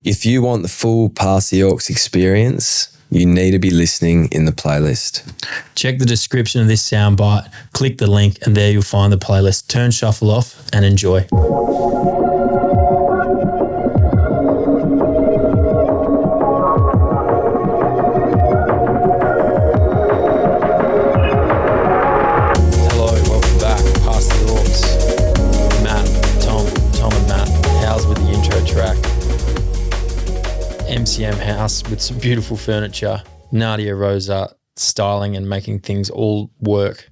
If you want the full Pass the Orcs experience, you need to be listening in the playlist. Check the description of this soundbite, click the link, and there you'll find the playlist. Turn shuffle off and enjoy. Hello, welcome back. Pass the Orcs. Matt, Tom and Matt. How's with the intro track? MCM house with some beautiful furniture. Nadia Rosa styling and making things all work.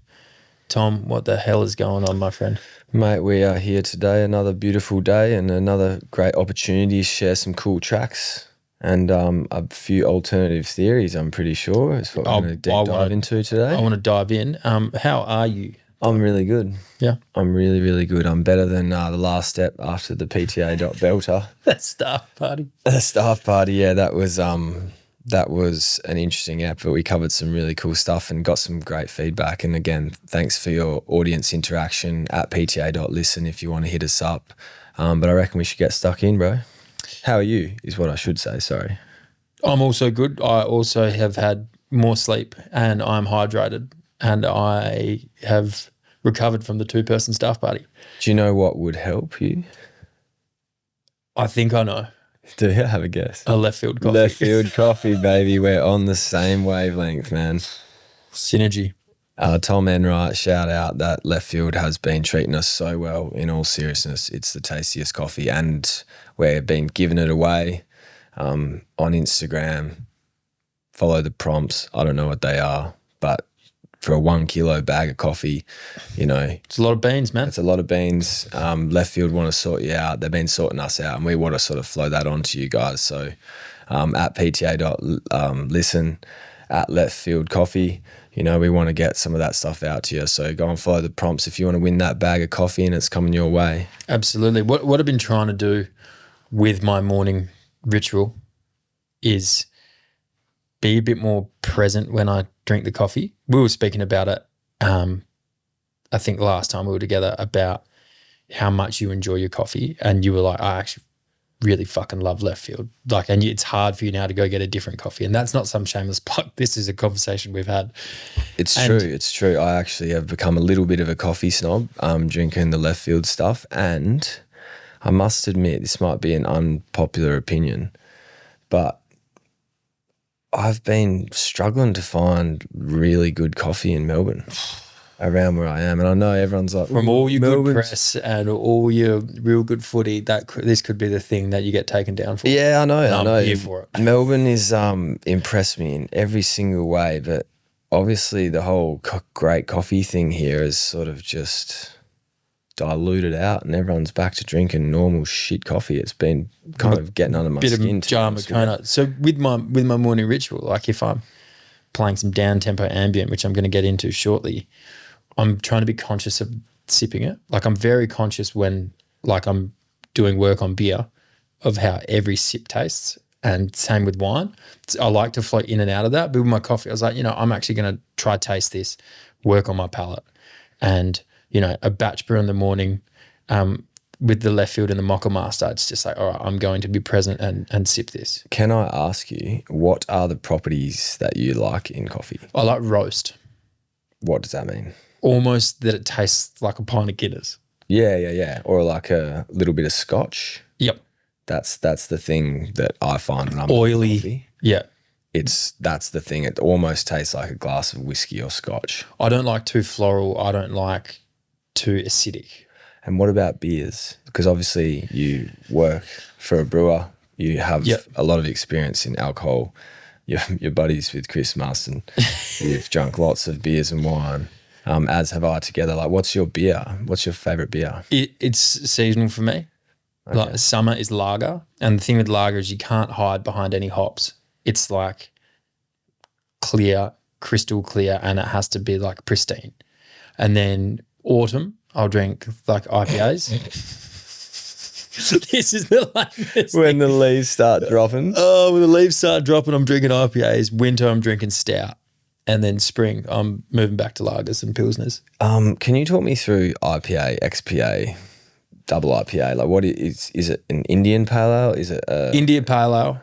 Tom, what the hell is going on, my friend? Mate, we are here today, another beautiful day and another great opportunity to share some cool tracks and a few alternative theories, I'm pretty sure, is what we're going to deep dive into today. I want to dive in. How are you? I'm really good. Yeah. I'm really, really good. I'm better than the last step after the PTA.belter. That staff party. The staff party, yeah, that was an interesting effort. We covered some really cool stuff and got some great feedback. And again, thanks for your audience interaction at PTA.listen if you want to hit us up. But I reckon we should get stuck in, bro. How are you, is what I should say, sorry. I'm also good. I also have had more sleep and I'm hydrated and I have recovered from the 2-person staff party. Do you know what would help you? I think I know. Do you have a guess? A left field coffee. Left field coffee, baby. We're on the same wavelength, man. Synergy. Tom Enright, shout out. That left field has been treating us so well. In all seriousness, it's the tastiest coffee and we've been giving it away on Instagram. Follow the prompts. I don't know what they are, but for a 1 kilo bag of coffee, It's a lot of beans, man. it's a lot of beans. Left field want to sort you out. They've been sorting us out and we want to sort of flow that on to you guys. So at PTA.listen, at left field coffee, we want to get some of that stuff out to you. So go and follow the prompts if you want to win that bag of coffee and it's coming your way. Absolutely. What I've been trying to do with my morning ritual is be a bit more present when I drink the coffee. We were speaking about it, I think last time we were together, about how much you enjoy your coffee, and you were like, I actually really fucking love left field. And it's hard for you now to go get a different coffee, and that's not some shameless plug. This is a conversation we've had. It's true. I actually have become a little bit of a coffee snob, drinking the left field stuff, and I must admit, this might be an unpopular opinion, but I've been struggling to find really good coffee in Melbourne around where I am. And I know everyone's like, from all your good press and all your real good footy, this could be the thing that you get taken down for. Yeah, I know. I'm here for it. Melbourne is impressed me in every single way, but obviously the whole great coffee thing here is sort of just diluted out and everyone's back to drinking normal shit coffee. It's been kind of getting under my skin. Bit of jar Makona. So with my morning ritual, like if I'm playing some down tempo ambient, which I'm going to get into shortly, I'm trying to be conscious of sipping it. I'm very conscious when I'm doing work on beer of how every sip tastes, and same with wine. I like to float in and out of that. But with my coffee, I was like, I'm actually going to try taste this, work on my palate, and a batch brew in the morning with the left field and the mocha master, it's just like, all right, I'm going to be present and sip this. Can I ask you, what are the properties that you like in coffee? I like roast. What does that mean? Almost that it tastes like a pint of Guinness. Yeah. Or like a little bit of scotch. Yep. That's the thing that I find when I'm oily. Coffee. Yeah. That's the thing. It almost tastes like a glass of whiskey or scotch. I don't like too floral. I don't like too acidic. And what about beers? Because obviously you work for a brewer. You have a lot of experience in alcohol. You're buddies with Chris Marston. You've drunk lots of beers and wine, as have I together. What's your beer? What's your favourite beer? It's seasonal for me. Okay. Summer is lager. And the thing with lager is you can't hide behind any hops. It's clear, crystal clear, and it has to be pristine. And then autumn, I'll drink IPAs. This is the lamest When the leaves start dropping. Oh, when the leaves start dropping, I'm drinking IPAs. Winter, I'm drinking stout. And then spring, I'm moving back to lagers and pilsners. Can you talk me through IPA, XPA, double IPA? Like, what is it an Indian pale ale? Is it India Pale Ale,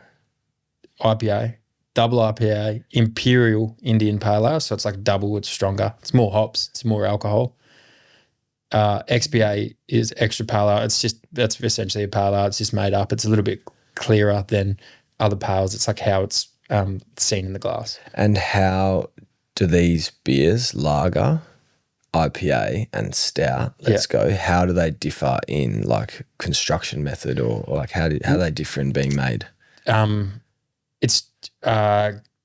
IPA, double IPA, Imperial Indian Pale Ale. So it's like double, it's stronger. It's more hops, it's more alcohol. XPA is extra pale ale. That's essentially a pale ale. It's just made up. It's a little bit clearer than other pales. It's like how it's seen in the glass. And how do these beers, lager, IPA and stout, how do they differ in like construction method or like how do they differ in being made? It's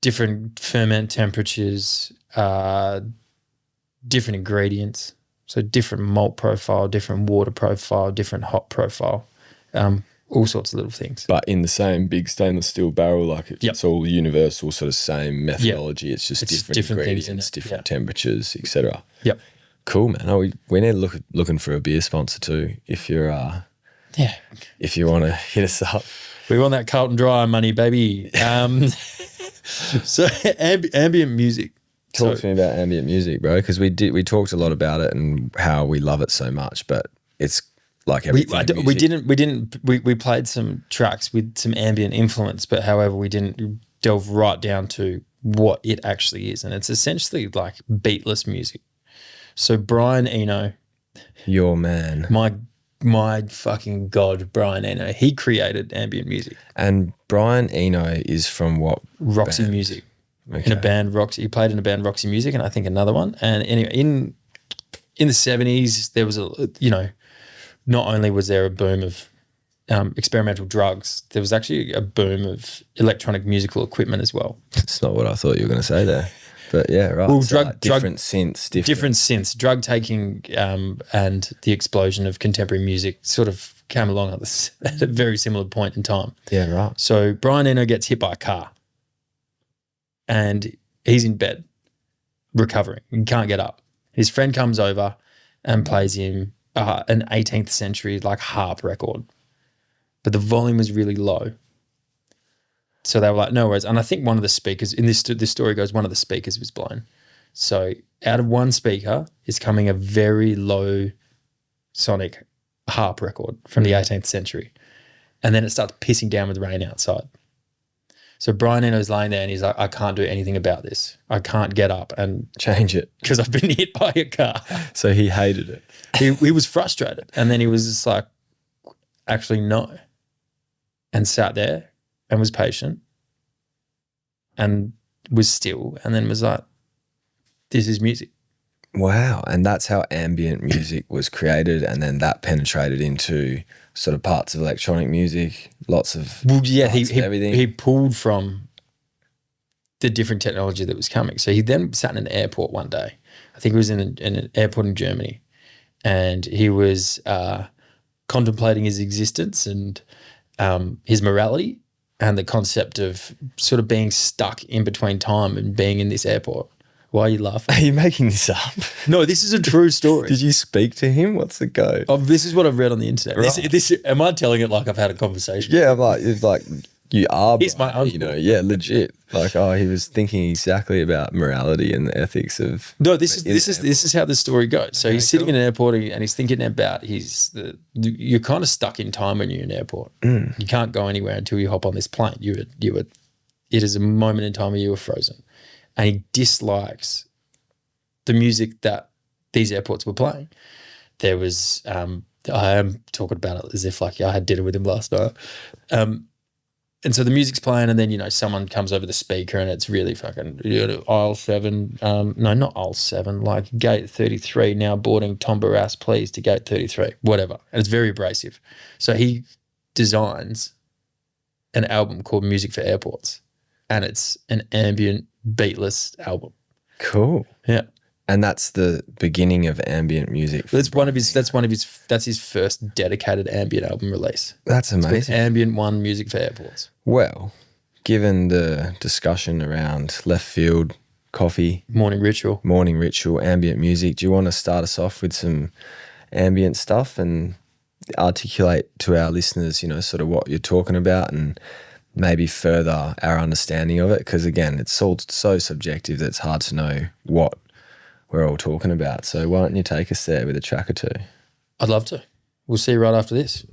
different ferment temperatures, different ingredients. So different malt profile, different water profile, different hop profile, all sorts of little things. But in the same big stainless steel barrel, like it's all universal sort of same methodology. It's just different ingredients, different temperatures, etc. Yep. Cool, man. We need to looking for a beer sponsor too. If you're if you want to hit us up. We want that Carlton Dry money, baby. So ambient music. Talk to me about ambient music, bro, because we talked a lot about it and how we love it so much, but it's like everything. We played some tracks with some ambient influence, but however, we didn't delve right down to what it actually is, and it's essentially like beatless music. So Brian Eno, your man, my fucking god, Brian Eno, he created ambient music. And Brian Eno is from what? Roxy band? Music. Okay. In a band, Roxy. He played in a band, Roxy Music, and I think another one. And anyway, in the 70s, there was not only was there a boom of experimental drugs, there was actually a boom of electronic musical equipment as well. That's not what I thought you were going to say there. But yeah, right. Well, so different synths. Drug taking and the explosion of contemporary music sort of came along at a very similar point in time. Yeah, right. So Brian Eno gets hit by a car and he's in bed recovering. He can't get up. His friend comes over and plays him an 18th century like harp record, but the volume was really low. So they were like, no worries. And I think one of the speakers, in this story goes, one of the speakers was blown. So out of one speaker is coming a very low sonic harp record from the 18th century. And then it starts pissing down with rain outside. So Brian Eno's lying there and he's like, I can't do anything about this. I can't get up and change it because I've been hit by a car. So he hated it. He was frustrated. And then he was just like, actually, no. And sat there and was patient and was still and then was like, this is music. Wow. And that's how ambient music was created, and then that penetrated into sort of parts of electronic music, lots of everything. He pulled from the different technology that was coming. So he then sat in an airport one day. I think it was in an airport in Germany, and he was contemplating his existence and his morality and the concept of sort of being stuck in between time and being in this airport. Why are you laughing? Are you making this up? No, this is a true story. Did you speak to him? What's the go? Oh, this is what I've read on the internet. Right. Am I telling it like I've had a conversation? Yeah, it's like you are. He's my uncle. Yeah, legit. Like, he was thinking exactly about morality and the ethics of. No, this is how the story goes. So he's sitting in an airport and he's thinking about you're kind of stuck in time when you're in an airport. Mm. You can't go anywhere until you hop on this plane. It is a moment in time where you were frozen. And he dislikes the music that these airports were playing. There was, I am talking about it as if like I had dinner with him last night. And so the music's playing and then, someone comes over the speaker and it's really fucking aisle 7. No, not aisle 7, like gate 33, now boarding Tom Barrass, please, to gate 33, whatever. And it's very abrasive. So he designs an album called Music for Airports, and it's an ambient beatless album. Cool. Yeah. And that's the beginning of ambient music. That's his first dedicated ambient album release. That's amazing. It's Ambient 1 Music for Airports. Well, given the discussion around left field, coffee, morning ritual, ambient music, do you want to start us off with some ambient stuff and articulate to our listeners, sort of what you're talking about and maybe further our understanding of it? Because again, it's all so subjective that it's hard to know what we're all talking about. So why don't you take us there with a track or two? I'd love to. We'll see you right after this.